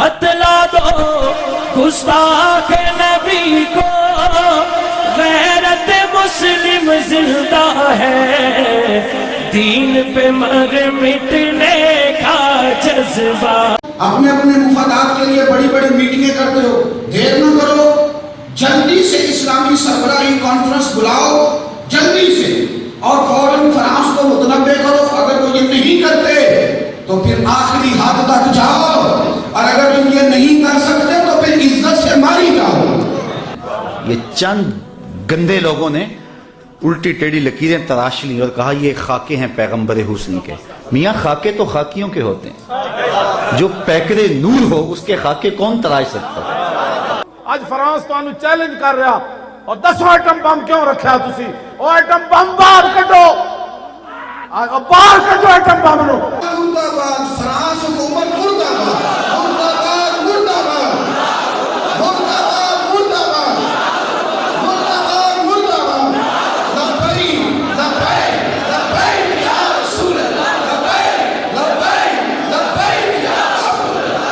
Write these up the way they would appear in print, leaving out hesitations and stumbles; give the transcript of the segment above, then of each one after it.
بتلا دو گستاخ نبی کو غیرت مسلم زندہ ہے دین پہ مر مٹنے کا جذبہ. اپنے اپنے مفادات کے لیے بڑی بڑی میٹنگیں کرتے ہو، دیر نہ کرو، جلدی سے اسلامی سربراہی کانفرنس بلاؤ جلدی سے اور فوراً فرانس کو متنبع کرو. اگر وہ یہ نہیں کرتے تو پھر آخری حد تک جاؤ، اور اگر تم یہ نہیں کر سکتے تو پھر عزت سے ماری جاؤ. یہ چند گندے لوگوں نے الٹی ٹیڑھی لکیریں تراش لی اور کہا یہ خاکے ہیں پیغمبر حسنی کے. میاں خاکے تو خاکیوں کے ہوتے ہیں، جو پیکرے نور ہو اس کے خاکے کون تراش سکتا؟ آج فرانس تو انہوں چیلنج کر رہا اور 10 ایٹم بم کیوں رکھا تسی؟ او ایٹم بم باہر کٹو، باہر کٹو ایٹم بم نو. مردہ باد فرانس حکومت، مردہ باد، مردہ باد، مردہ باد، مردہ باد، مردہ باد، مردہ باد، مردہ باد. لبیک لبیک لبیک یا رسول اللہ، لبیک لبیک لبیک یا رسول اللہ.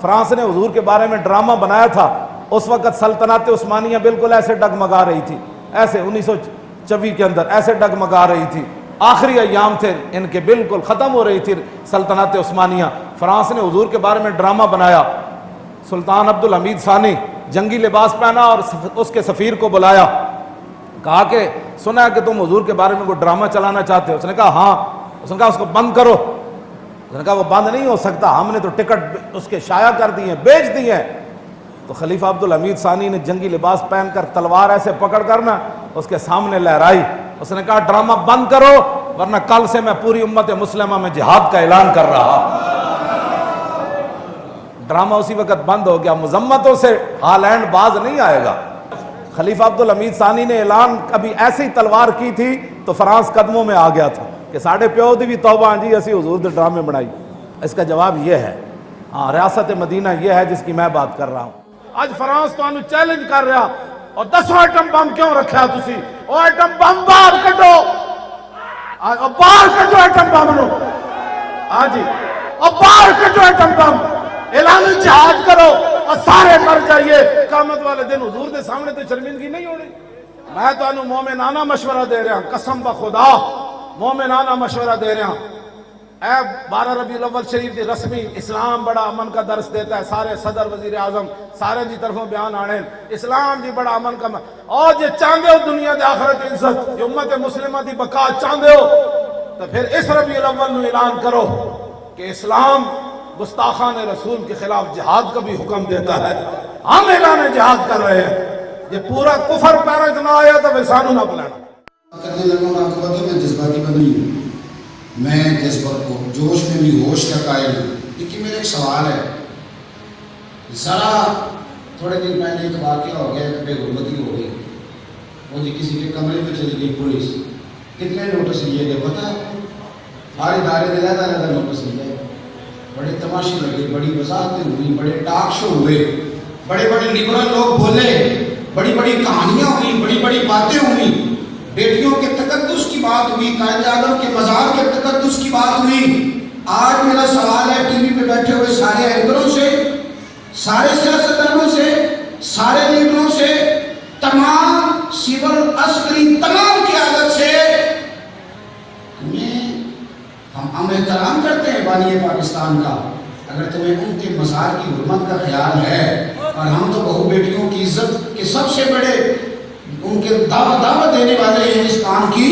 فرانس نے حضور کے بارے میں ڈرامہ بنایا تھا. اس وقت سلطنت عثمانیہ بالکل ایسے ڈگمگا رہی تھی، ایسے 1924 کے اندر ایسے ڈگمگا رہی تھی. آخری ایام تھے ان کے، بالکل ختم ہو رہی تھی سلطنت عثمانیہ. فرانس نے حضور کے بارے میں ڈرامہ بنایا. سلطان عبدالحمید ثانی جنگی لباس پہنا اور اس کے سفیر کو بلایا، کہا کہ سنا ہے کہ تم حضور کے بارے میں کوئی ڈرامہ چلانا چاہتے ہو. اس نے کہا ہاں. اس نے کہا اس کو بند کرو. اس نے کہا وہ بند نہیں ہو سکتا، ہم نے تو ٹکٹ اس کے شائع کر دی ہیں، بیچ دی ہیں. تو خلیفہ عبدالحمید ثانی نے جنگی لباس پہن کر تلوار ایسے پکڑ کر نا اس کے سامنے لہرائی. اس نے کہا ڈرامہ بند کرو ورنہ کل سے میں پوری امت مسلمہ میں جہاد کا اعلان کر رہا. ڈرامہ اسی وقت بند ہو گیا. مذمتوں سے ہالینڈ باز نہیں آئے گا. خلیفہ عبدالحمید ثانی نے اعلان کبھی ایسی تلوار کی تھی تو فرانس قدموں میں آ گیا تھا کہ ساڑھے پیو دی بھی توبہ جی اسی حضور دے ڈرامے بنائی. اس کا جواب یہ ہے، ہاں ریاست مدینہ یہ ہے جس کی میں بات کر رہا ہوں. آج فرانس تو انہوں چیلنج کر رہا اور 10 ایٹم بم کیوں رکھا تسی؟ او ایٹم بم باہر کٹو، باہر کٹو ایٹم بم نو. ہاں جی، اور باہر کٹو ایٹم بم. اعلان جہاد کرو اور سارے مر جائیے. قیامت والے دن حضور دے سامنے تو شرمندگی نہیں ہونی. میں تو انہوں مومنانہ مشورہ دے رہا ہوں، قسم بخدا مومنانہ مشورہ دے رہا ہوں. اے 12 ربیع الاول شریف دی رسمی اسلام بڑا امن کا درس دیتا ہے. سارے صدر وزیر اعظم سارے دی طرفوں بیان آنے اسلام جی بڑا امن کا اور جے چاندے ہو دنیا دے آخرت عزت جو امت مسلمہ دی بقا چاندے ہو تو پھر اس ربیع الاول نو اعلان کرو کہ اسلام گستاخان رسول کے خلاف جہاد کا بھی حکم دیتا ہے. ہم اعلان جہاد کر رہے ہیں. یہ پورا کفر پیرا جنا آیا تو ویسانو نہ بلانا. کرنے لگا ہوں آپ کو پتہ میں جذباتی بندی ہوں، میں جذبات کو جوش میں بھی ہوش کا قائل ہوں. لیکن میرا ایک سوال ہے، ذرا تھوڑے دن پہلے ایک واقعہ ہو گیا، بے حرمتی ہو گئی، وہ جی کسی کے کمرے میں چلی گئی پولیس. کتنے نوٹس لیے گئے پتہ ہے؟ ہر ادارے میں علیحدہ نوٹس لیے، بڑے تماشے لگے، بڑی وضاحتیں ہوئی، بڑے ٹاک شو ہوئے، بڑے بڑے لبرل لوگ بولے، بڑی بڑی کہانیاں ہوئی، بڑی بڑی باتیں ہوئی. بیٹیوں کے تقدس کی بات ہوئی، قائد اعظم کے مزار کے تقدس کی بات ہوئی. آج میرا سوال ہے ٹی وی پہ بیٹھے ہوئے سارے اینکروں سے، سارے سیاستدانوں سے، سارے لیڈروں سے، تمام سول عسکری تمام قیادت سے، ہم احترام کرتے ہیں بانی پاکستان کا. اگر تمہیں ان کے مزار کی حرمت کا خیال ہے اور ہم تو بہو بیٹیوں کی عزت کے سب سے بڑے ان کے دعوت دینے والے ہیں اس کام کی،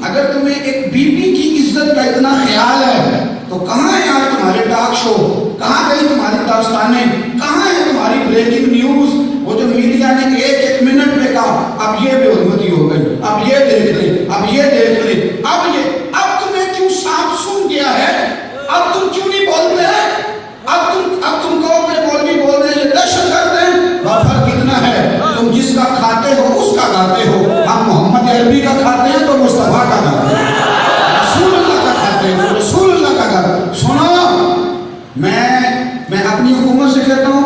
اگر تمہیں ایک بی بی کی عزت کا اتنا خیال ہے تو کہاں ہے آج تمہارے ٹاک شو؟ کہاں گئی تمہاری داستانیں؟ کہاں ہے تمہاری بریکنگ نیوز؟ وہ جو میڈیا نے ایک منٹ میں کہا اب یہ بے حرمتی ہو گئی، اب یہ دیکھ لیں، اب یہ دیکھ لیں، اب تمہیں کیوں سانپ سون گیا ہے؟ اب تم کیوں نہیں بولتے ہیں؟ اب تم قوم میں مولوی بول رہے ہیں یہ دہشت گرد ہیں. فرق اتنا ہے تم جس کا کھاتے ہو اس کا گاتے ہو. ہم محمد عربی کا کھاتے ہیں تو مصطفیٰ کا گاتے ہیں، رسول اللہ کا کھاتے ہیں تو رسول اللہ کا گاتے ہیں. سنو، میں اپنی حکومت سے کہتا ہوں